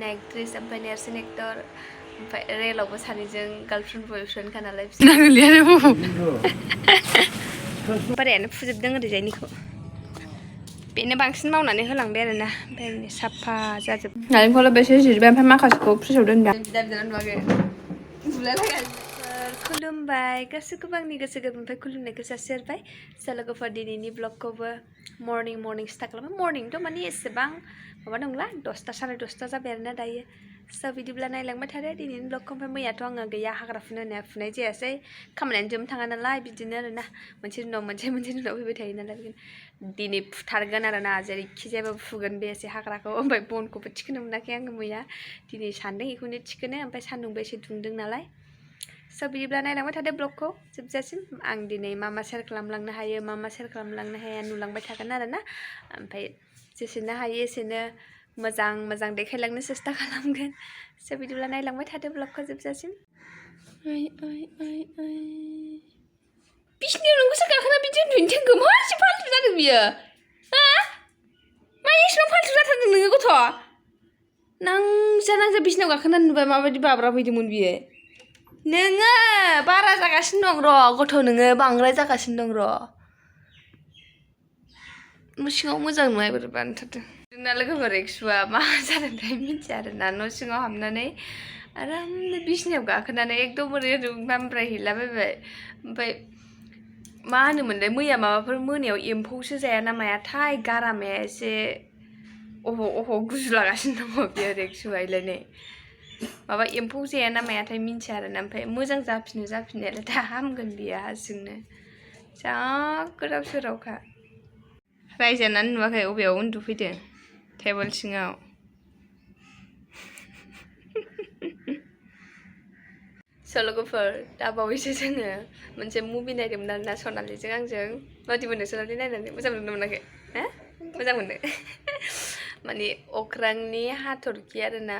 लिना एक्ट्रेस ओमफ्राय नेरसोन एक्टर ओमफ्राय रेलावबो सानैजों गार्लफ्रेन्ड बयफ्रेन्डखा नालाय बोरायानो फुजोबदों ओरैजायनिखौ बेनो बांसिन मावनानै होलांबाय आरोना ओमफ्राय साफा जाजोब नारेंखला बेसे जिरबाय ओमफ्राय माखासेखौ फ्रिजआव दोनदों खुलुमबाय गासैखौबो आंनि गोसो गोरबोनिफ्राय खुलुमनायखौ जासिहरबाय लोगोफोर दिनैनि ब्लगखौबो मर्निं स्टार्ट खालामबाय मर्निंथ' माने एसेबां माबा नंला 10ता 10:30 जाबाय आरोना दायो बिदिब्ला नायलांबाय थादो दिनैनि ब्लगखौ ओमफ्राय मैयाथ' आङो गैया हाग्रा फुनो होनाया फुनाय जायासै खामानियानो जोबनो थाङा नालाय बिदिनो आरोना मोनसे उनाव फैबाय थायो नालाय दिनै फुथारगोन आरोना जेरैखि जायाबो फुगोन बे एसे हाग्राखौ ओमफ्राय बनखौबो थिखोनो मोनाखै आङो मैया दिनै सानदों बेखौनो थिखोनो ओमफ्राय सान्दुंबो एसे दुंदों नालाय बिदिब्ला नायलांबाय थादो ब्लगखौ जोबजासिम आं दिनै मा शेयार खालामलांनो हायो मा शेयार खालामलांनो हाया नुलांबाय थागोन आरोना ओमफ्राय जेसेनो हायो एसेनो मोजां देखायलांनो सेस्था खालामगोन बिदिब्ला नायलांबाय थादो ब्लगखौ जोबजासिम बिसिनियाव नोंखौ सोर गाखोना बिदि उन्दुनो थिनखो मा एसे फाल्थु जादों बियो हा मा एसेबां फाल्थु जाथारदों नोङो गथ' नांजा बिसिनायाव गाखोनानै नुबाय माबायदि बाब्राबहैदोंमोन बियो नोङो बारा जागासिनो दं र' गथ' नोङो बांद्राय जागासिनो दं र' न' सिङाव मोजां नङा बोरैबा नुथारदों जोंना लोगोफोर एक्सुआ मा जादोंथाय मिथिया आरोना न' सिङाव हाबनानै आरामनो बिसिनायाव गाखोनानै एकदम ओरै मामब्रायहैलाबायबाय ओमफ्राय मा होनोमोनलाय मैया माबाफोर मोनायाव एम्फौसो जाया ना मायाथाय गारामाया एसे अह गुजुलागासिनो दङ बियो एक्सुआलायनै माबा एम्फौ जाया ना मायाथाय मिन्थिया आरोना ओमफ्राय मोजां जाफिननायालाय दा हामगोन बियो हारसिंनो जा गोदाव सोरावखा रायजानानै नुवाखै अबेयाव उन्दुफैदों टेबोल सिङाव लोगोफोर दा बावैसो जोङो मोनसे मुभि नायदोंमोन आरोना सनालिजों आंजों माबायदि मोनदों सनालि नायनानै मोजां मोनदों मोनाखै हो मोजां मोनदों माने अख्रांनि हाथरखि आरोना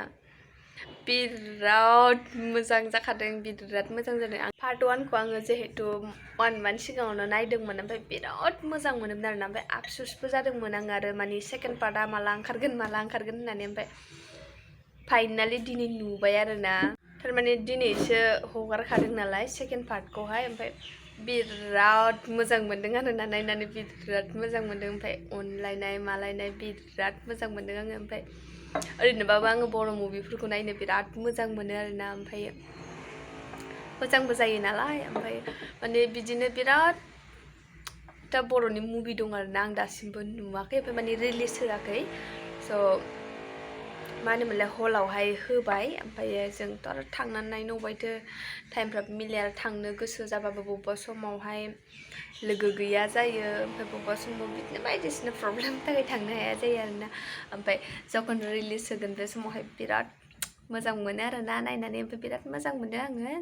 बिराद मोजां जाखादों बिराद मोजां जादों आं पार्ट 1खौ आङो जिहेतु 1 मान्थ सिगाङावनो नायदोंमोन ओमफ्राय बिराद मोजां मोनोमोन आरोना ओमफ्राय आफसुसबो जादोंमोन आङो आरो माने सेकेन्ड पार्टआ माला ओंखारगोन होननानै ओमफ्राय फाइनालि दिनै नुबाय आरोना थारमाने दिनैसो हगारखादों नालाय सेकेन्ड पार्टखौहाय ओमफ्राय बिराद मोजां मोनदों आरोना नायनानै बिराद मोजां मोनदों ओमफ्राय अनलायनाय मालायनाय बिराद मोजां मोनदों आङो ओमफ्राय ओरैनोबाबो आङो बर' मुभिफोरखौ नायनो बिराद मोजां मोनो आरोना ओमफ्राय मोजांबो जायो नालाय ओमफ्राय माने बिदिनो बिराद दा बर'नि मुभि दं आरोना आं दासिमबो नुवाखै ओमफ्राय माने रिलिज होआखै मा होनोमोनलाय हलावहाय होबाय ओमफ्राय जोंथ' आरो थांनानै नायनो अबायथो टाइमफ्राबो मिलाया थांनो गोसो जाबाबो बबेबा समावहाय लोगो गैया जायो ओमफ्राय बबेबा समाव बिदिनो बायदिसिना प्रब्लेमनि थाखाय थांनो हाया जायो आरोना ओमफ्राय जखन रिलिज होगोन बे समावहाय बिराद मोजां मोनो आरोना नायनानै ओमफ्राय बिराद मोजां मोनो आङो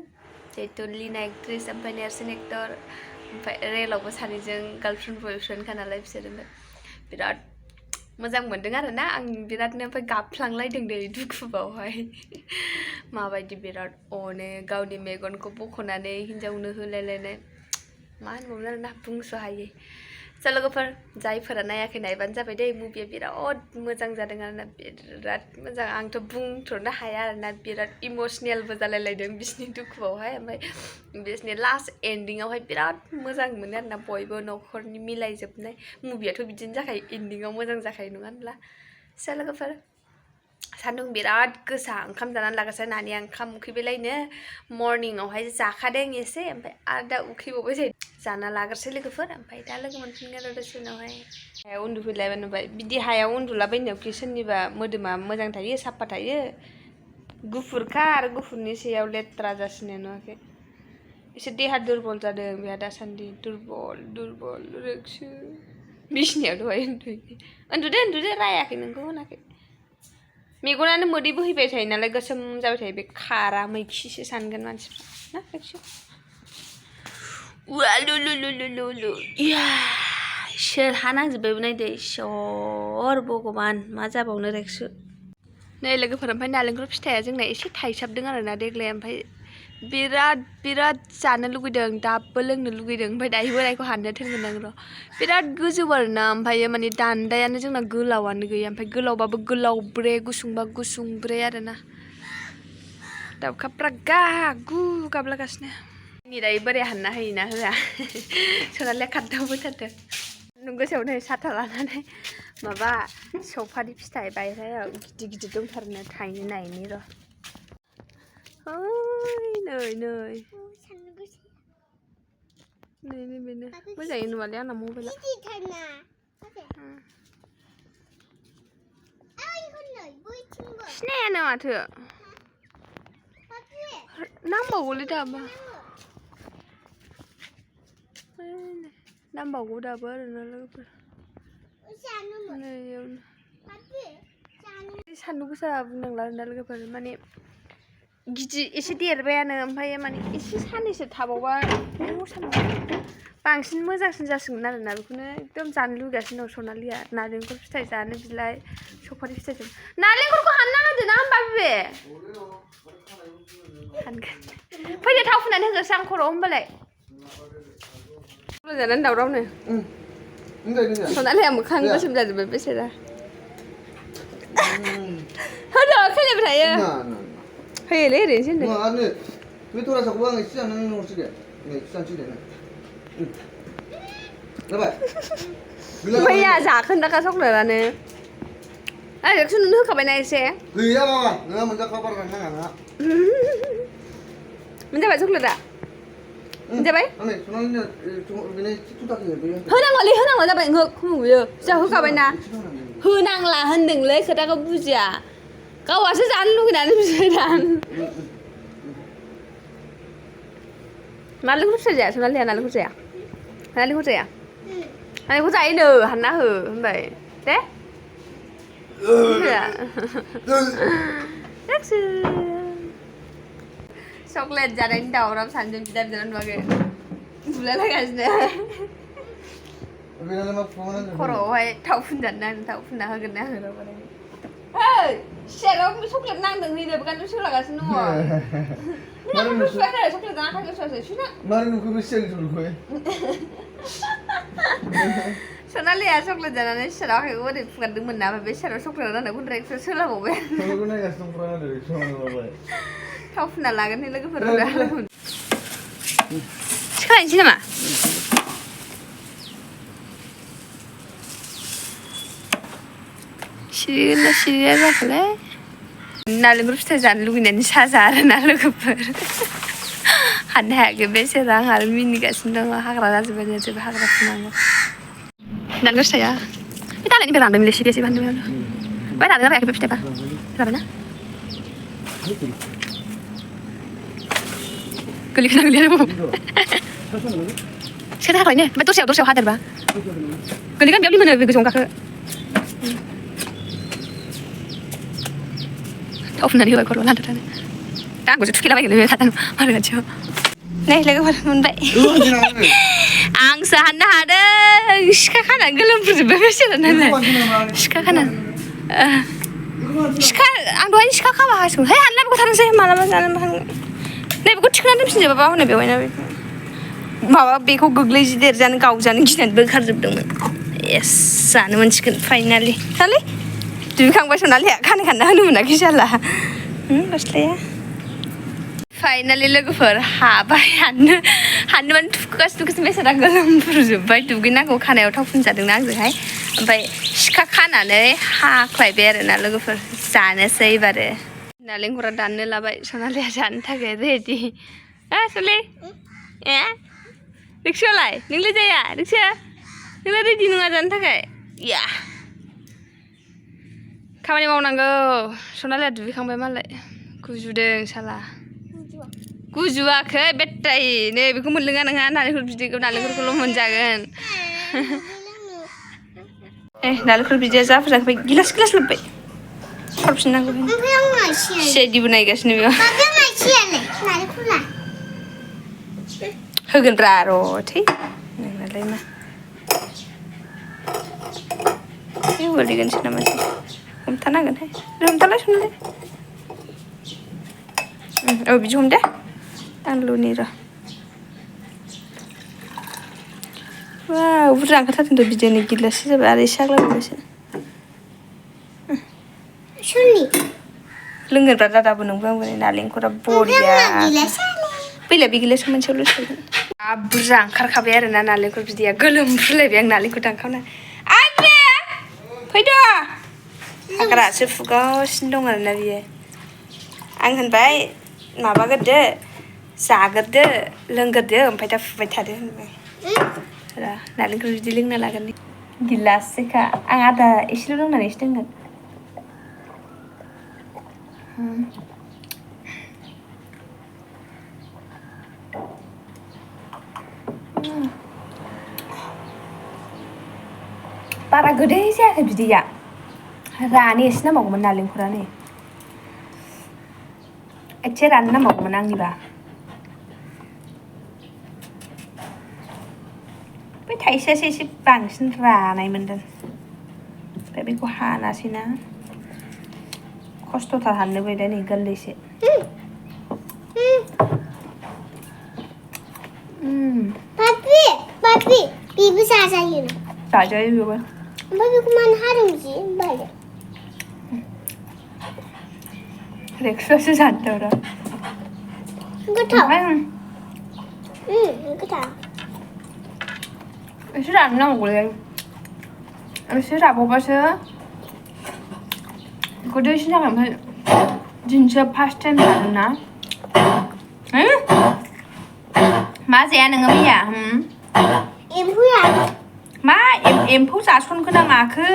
जिहेतु लिना एक्ट्रेस ओमफ्राय नेरसोन एक्टर ओमफ्राय रेलावबो सानैजों गार्लफ्रेन्ड बयफ्रेन्डखा नालाय बिसोरो बिराद मोजां मोनदों आरोना आं बिरादनो ओमफ्राय गाबफ्लांलायदों दै दुखुबावहाय माबायदि बिराद अनो गावनि मेगनखौ बख'नानै हिन्जावनो होलायलायनाय मा होनबावनो आरोना बुंस' हायै लोगोफोर जायफोरा नायाखै नायबानो जाबाय दै मुभिया बिराद मोजां जादों आरोना बिराद मोजां आंथ' बुंथ'नो हाया आरोना बिराद इमसनेलबो जालायलायदों बिसिनि दुखुआवहाय ओमफ्राय बिसिनि लास्ट एन्डिङावहाय बिराद मोजां मोनो आरोना बयबो न'खरनि मिलायजोबनाय मुभियाथ' बिदिनो जाखायो एन्डिङाव मोजां जाखायो नङा होनब्ला लोगोफोर सान्दुं बिराद गोसा ओंखाम जानानै लागासिनो नानिया ओंखाम उखैबायलायनो मर्निंआवहाय जाखादों एसे ओमफ्राय आरो दा उखैबावबाय जायो जाना लाग्रोसै लोगोफोर ओमफ्राय दा लोगो मोनफिनगोन आरो दसे उनावहाय हायाव उन्दुफैलायबाय नुबाय बिदि हायाव उन्दुलाबायनायावखि सोरनिबा मोदोमा मोजां थायो साफा थायो गुफुरखा आरो गुफुरनि सायाव लेथ्रा जासिनो नुवाखै एसे देहा दुरबल जादों बेहा दासान्दि दुरबल रोगसो बिसिनायाव दहाय उन्दुदो रायाखै नोंखौ होनाखै मेगनानो मोदै बोहैबाय थायो नालाय गोसोम जाबाय थायो बे खारा मैखिसो सानगोन मानसिफ्रा ना रेक्सु सोर हा नांजोब्बायबो नायदो इसोर भगबान मा जाबावनो रेक्सु नै लोगोफोर ओमफ्राय नालेंखर फिथाइया जोंना एसे थाइसाबदों आरोना देग्लाय ओमफ्राय बिराद जानो लुगैदों दाबो लोंनो लुगैदों ओमफ्राय दायो बोरायखौ हाननो थिनगोन आं र' बिराद गोजौ आरोना ओमफ्राय माने दान्दायानो जोंना गोलावानो गैया ओमफ्राय गोलावबाबो गोलावब्रे गुसुंबा गुसुंब्रे आरोना दाउखाफ्रा गागु गाबलागासिनो नै दायो बोराया हानना होयोना होआ सनालिया खारदावबाय थादों सान्दुं गोसायावनो साथा लानानै माबा सौफारि फिथाइ बायह्रायाव गिदिर दंथारनो थायनो नायनि र' नै बेनो मोजाङै नुवालै आंना मबाइला सिनायानो माथो नांबावगौलै दाबो नांबावगौ दाबो आरोना लोगोफोर सान्दुं गोसा बुंनांला आरोना लोगोफोर माने गिदिर एसे देरबायानो ओमफ्राय माने एसे साननैसो थाबावबा बांसिन मोजांसिन जासिगोन आरोना बेखौनो एकदम जानो लुगैगासिनो दं सनालिया नारेंखल फिथाइ जानो बिलाइ सफारि फिथाइ जानो नारेंखलखौ हानना होदो ना होमबा बे हानगोन फैदो थाव फुननानै होगोनसो आं खर'आव होमबालाय जानानै दावरावनो सनालिया मोखां गोसोम जाजोब्बाय बेसेरा होदो खोनाबाय थायो होयोलै ओरैनोसो होनदों बे थरासाखौबो आं एसे जानानै हरसै दे नै एसे जानोसै दे जाबाय मैया जाखोन्दाखा चक्लेटआनो आइखौ नोंनो होखाबायना एसे गैया मामा नोंहा मोनजाखाबा बारा नाङा नोंहा मोनजाबाय चक्लेटआ मोनजाबाय होनांला जाबाय ओहो खुयो जा होखाबायना होनांला होनदोंलै खोथाखौ बुजिया गावासो जानो लुगैनानै बिहरदां नालेंखर फिथाइ जाया सनालिया नालेंखर जाया नालेंखर जाया नालेंखर जायोनो हानना हो होनबाय दे चक्लेट जानायनि दावराव सानैजों बिदा बिनानाव नुवाखै बुलायलायगासिनो खर'आवहाय थाव फुनजानो नांदों थाव फुनना होगोन ना होनो ओइ सियाराव चक्लेट नांदों होनो बेखायनो सोलागासिनो दङ चक्लेट जाना खागोन सुवासै मारै नुखो बे सियारनि सल'खौ सनालिया चक्लेट जानानै सियाराव आखाइखौ ओरै फुगारदोंमोन ना ओमफ्राय बे सियाराव चक्लेट नांदों गुन्द्रायखौ सोलाबावबाय थाव फुनना लागोन लोगोफोर सिखायनोसै नामा सिरिगोनना सिरिया जाखोलै नालेंखर फिथाइ जानो लुगैनायनि साजा आरोना लोगोफोर हाननो हायाखै बेसेरा आं आरो मिनिगासिनो दङ हाग्रा जाजोब्बाय जेबो हाग्रा फुनांगौ नालेंखर फिथाइया बे दालायनिफ्राय रानदोंलै सिरिया सिरि बान्दों ओमफ्राय रानदों ना रायाखै बे फिथाइबा जाबायना गोलैखोना गोलैया सिखायनो हाखाबायनो ओमफ्राय दस्रायाव हादेरबा गोलैगोन बेयाव लिमोनो बे गोजौआव गाखो थाव फुननानै होबाय खर'आव लान्थानो दा आंखौसो थुखेलाबायगोन बे थाथानो मालाय खाथियाव नै लोगोफोर मोनबाय आंसो हाननो हादों सिखा खानानै गोलोमफुजोब्बाय बेसेरानालाय सिखा खानानै सिखा आं दहायनो सिखा खाबा हासिगौ है हानला बेखौ थांनोसै मालाबा जानो नै बेखौ थिखोनानै दोनफिनजोबाबा हनै बेवहायना माबा बेखौ गोग्लैदेरजानो गावजानो गिनानै बोखारजोबदोंमोन एस जानो मोनसिगोन फाइनालि सालै दुगैखांबाय सनालिया खानाय खानना होनो मोनाखै जाला गस्लाया फाइनालि लोगोफोर हाबाय हाननो माने थुखोगासिनो बेसादा गोलोमफुजोब्बाय दुगैनांगौ खानायाव थाव फुनजादोंना आंजोंहाय ओमफ्राय सिखा खानानै हाख्लायबाय आरोना लोगोफोर जानोसै एबारो नालेंखरा दाननो लाबाय सनालिया जानो थाखाय रेडि सले रिक्सायालाय नोंलाय जाया रिक्सा नोंलाय रेडि नङा जानो थाखाय या खामानि मावनांगौ सनालिया दुगैखांबाय मालाय गुजुदों साला गुजुवाखै बेटाय नै बेखौ मोनलोङा नोंहा नालेंखर बिदैखौ नालेंखरखौल' मोनजागोन नालेंखर बिदैया जाफुजाखै गिलास लोब्बाय सरफिननांगौ सिआइडिबो नायगासिनो बेयाव होगोनब्रा र' थै नोंनालाय मा गोलैगोनसो नामा हमथानांगोनहाय हमथालाय सनालाय औ बिदि हम दे आलुनि र' वाव बुरजा ओंखारथारदों बिदैयानो गिलाससो जाबाय आरो एसे आग्लायबावबायसो सोरनि लोंगोनब्रा दादाबो नोंबो आंबो नालेंखरा बरिया फैलाय बे गिलास मोनसेयावल' सोगोन बुरजा ओंखारखाबाय आरोना नालेंखर बिदैया गोलोमफ्रुलायबाय आं नालेंखर दानखावना आइबे फैद' हाग्रासो फुगासिनो दं आरोना बियो आं होनबाय माबागोरदो जागोरदो लोंगोरदो ओमफ्राय दा फुबाय थादो होनबाय र' नालेंखर बिदै लोंना लागोन गिलाससेखा आं आदा एसेल' लोंनानैसो दोनगोन बारा गोदै जायाखै बिदैया रानो एसे नांबावगौमोन नालेंखरा नै एसे रानो नांबावगौमोन आंनिबा बै थाइसेयासो एसे बांसिन रानाय मोनदों ओमफ्राय बेखौ हानासैना खस्थ'थार हाननो बै दा नै गोरलैसो बाबि बेबो जाजायो जाजायो बेबो ओमफ्राय बेखौ मानो हादों जि होनबालाय रेक्सुआसो जानोथ' र' गोथाव गोथाव एसे रानो नांगौलै एसे राबावबासो गोदैसिन जागोन ओमफ्राय दिनैसो फार्स्ट टाइम जादोंना मा जाया नोङो मैया मा एम्फौ जासनखो ना माखो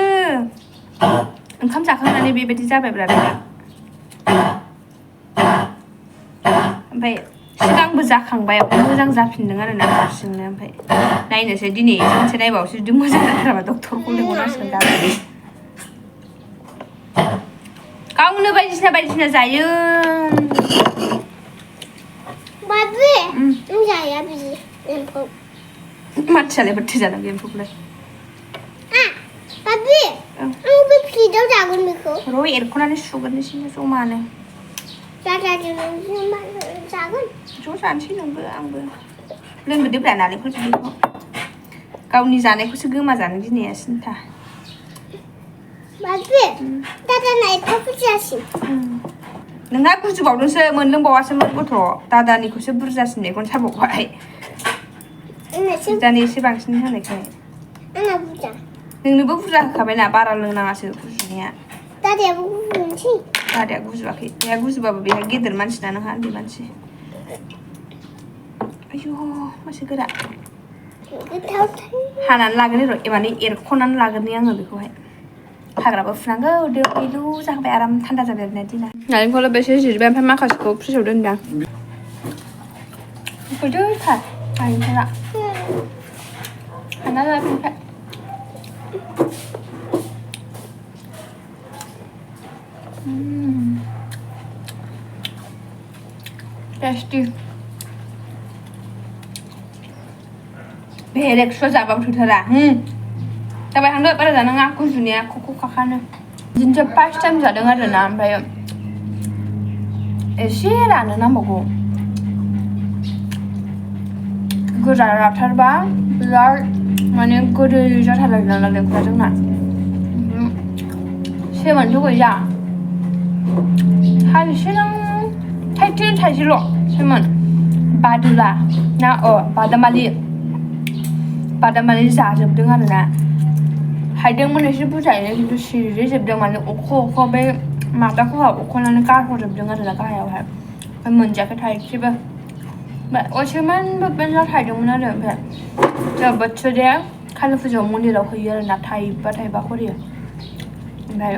ओंखाम जाखांनानै बेबायदि जाबायब्रा बेहा ओमफ्राय सिगांबो जाखांबाय मोजां जाफिनदों आरोना हारसिंनो ओमफ्राय नायनोसै दिनै सानसे नायबावसो जुदि मोजां जाथाराबा डक्टरखौ लिंहरनांसिगोन गाबोन गावनो बायदिसिना जायो बाबि जाया बिदि एम्फौ मानसियालाय बोरैथो जानांगौ एम्फौखौलाय बाबि आं बे प्लेटाव जागोन बेखौ र' एरख'नानै सुगोरनोसै जमानो जागोन ज' जानोसै नोंबो आंबो लोंगोरदोब्रा नालेंखर बिदैखौ गावनि जानायखौसो गोमाजानो गिनाया सिन्था बाबि दादाना एफा बुरजासिन नोंहा गुजुबावदोंसो मोनलोंबावासोमोन गथ' दादानिखौसो बुरजासिन मेगन साबावबाय दानि एसे बांसिन होनायखाय आंना बुरजा नोंनोबो बुरजा होखाबायना बारा लोंनाङासो गुजुनाया दादायाबो गुजुनोसै दादाया गुजुवाखै बेहा गुजुबाबो बेहा गेदेर मानसिना नोंहा उन्दै मानसि आयौ मासे गोरा हानानै लागोन र' माने एरख'नानै लागोन आङो बेखौहाय हाग्राबो फुनांगौ दोमैलु जाबाय आराम थान्दा जाबाय आरोना दिना नालेंखरला बेसे जिरबाय ओमफ्राय माखासेखौ फ्रिजाव दोनदां गोदैथार नालेंखरा हाना लाफिनखाय टेस्टी बेरेक्सुआ जाबाबो थोथारा जाबाय थांदो बारा जानाङा गुजुनाया खख' खाखानो दिनैसो फार्स्ट टाइम जादों आरोना ओमफ्राय एसे रानो नांबावगौ गोरा राथारबा बिराद माने गोदै जाथारो आरोना नालेंखरा जोंना सेमोनथ' गैया थाइसेल' थाइसेल' सेमोन बादुला ना बादामालि जाजोबदों आरोना हायदोंमोन एसे बुरजायैनो खिन्थु सिरिजोबदों माने अख' बे मादाखौहाय अख'नानै गारहरजोबदों आरोना गाहायावहाय ओमफ्राय मोनजायाखै थाइसेबो सेमोनबो मेरला थायदोंमोन आरो ओमफ्राय जोंहा बोथोरे कालि फुजायाव मन्दिराव होयो आरोना थाइबा खरि ओमफ्राय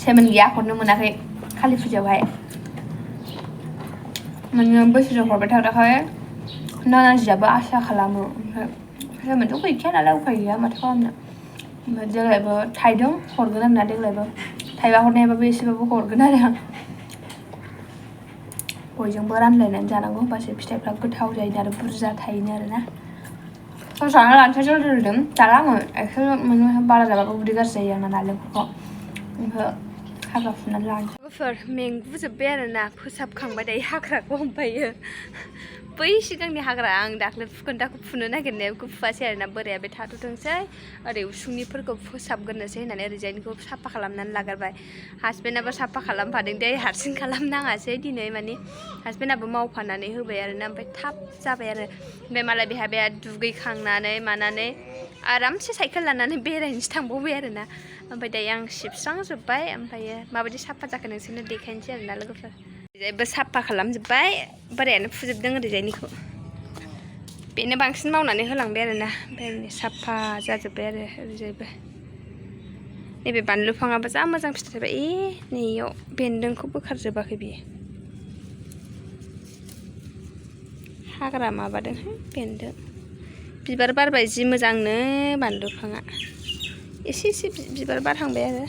सेमोन गैया हरनो मोनाखै कालि फुजायावहाय माने बोसोराव हरबाय थाग्राखाय नानाजियाबो आसा खालामो ओमफ्राय सेमोनथ' गैखाया नालाय उफाय गैया माथो खालामनो ओमफ्राय देग्लायबो थाइदों हरगोन आरोना देग्लायबो थाइबा हरनायबाबो एसेबाबो हरगोन आरो बयजोंबो रानलायनानै जानांगौ होमबासो फिथाइफ्रा गोथाव जायो आरो बुरजा थायोनो आरोना जाना लानोसै जलदों जाला आङो एसे बारा जाबाबो उदै गाज्रि जायो आंना नालेंखरखौ ओमफ्राय हाग्रा फुनानै लानो लोगोफोर मेंगुजोब्बाय आरोना फोसाबखांबाय दायो हाग्राखौ ओमफ्रायो बै सिगांनि हाग्रा आं दाख्लै फुखोन्दाखौ फुनो नागिरनायाव बेखौ फुवासै आरोना बोराया बे थाथ'थोंसै ओरै उसुंनिफोरखौ फोसाबग्रोनोसै होननानै ओरैजायनिखौ साफा खालामनानै लाग्रोबाय हासबेन्डआबो साफा खालामफादों दे हारसिं खालामनाङासै दिनै माने हासबेन्डआबो मावफानानै होबाय आरोना ओमफ्राय थाब जाबाय आरो ओमफ्राय मालाय बेहा बे दुगैखांनानै मानानै आरामसे साइकेल लानानै बेरायनोसो थांबावबाय आरोना ओमफ्राय दायो आं सिबस्रांजोब्बाय ओमफ्रायो माबायदि साफा जाखो नोंसोरनो देखायनोसै आरोना लोगोफोर ओरैजायबो साफा खालामजोब्बाय बोरायानो फुजोबदों ओरैजायनिखौ बेनो बांसिन मावनानै होलांबाय आरोना ओमफ्राय साफा जाजोब्बाय आरो ओरैजायबो नैबे बानलु बिफाङाबो जा मोजां फिथाइ थायबाय नैयाव बेन्दोंखौ बोखारजोबाखै बियो हाग्रा माबादोंहाय बेन्दों बिबार बारबाय जि मोजांनो बानलु बिफाङा एसे एसे बिबार बारहांबाय आरो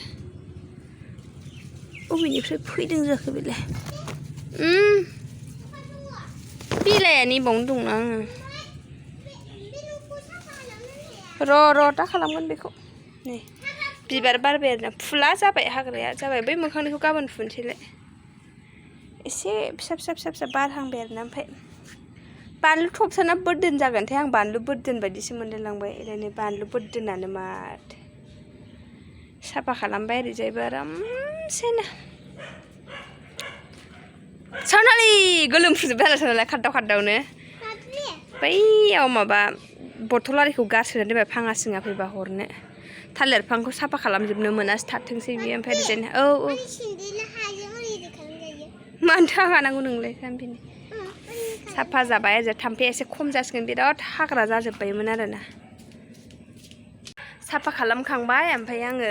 बबेनिफ्राय फैदों जाखो बेलाय बिलाइया बावनो दंना आङो र' दा खालामगोन बेखौ नै बिबार बारबाय आरोना फुला जाबाय हाग्राया जाबाय बै मोखांनिखौ गाबोन फुनसैलाय एसे फिसा फिसा फिसा फिसा बारहांबाय आरोना ओमफ्राय बानलु थबसाना बोरदोन जागोनथाय आं बानलु बोरदोन बायदिसो मोनलायलांबाय ओरैनो बानलु बोरदोनानो माथो साफा खालामबाय ओरैजायबो आरामसेनो सनालि गोलोमफ्रुजोब्बाय आरो सनालिया खारदाव खारदावनो बैयाव माबा बथल आरिखौ गारसोनानै दोनबाय फाङा सिङा फैबा हरनो थालिर बिफांखौ साफा खालामजोबनो मोनासो थाथोंसै बियो ओमफ्राय ओरैजायनो औ मानोथो हानांगौ नोंलाय जाम्बिनि साफा जाबाय ओरैजाय थाम्फैया एसे खम जासिगोन बिराद हाग्रा जाजोब्बायमोन आरोना साफा खालामखांबाय ओमफ्राय आङो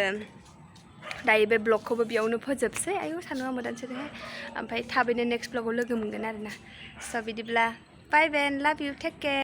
दायो बे ब्लगखौबो बेयावनो फोजोबसै आयौ सान्दुङा मोदानसैहाय ओमफ्राय थाबैनो नेक्स्ट ब्लगाव लोगो मोनगोन आरोना स' बिदिब्ला बाय बाय लाभ इउ टेक केयार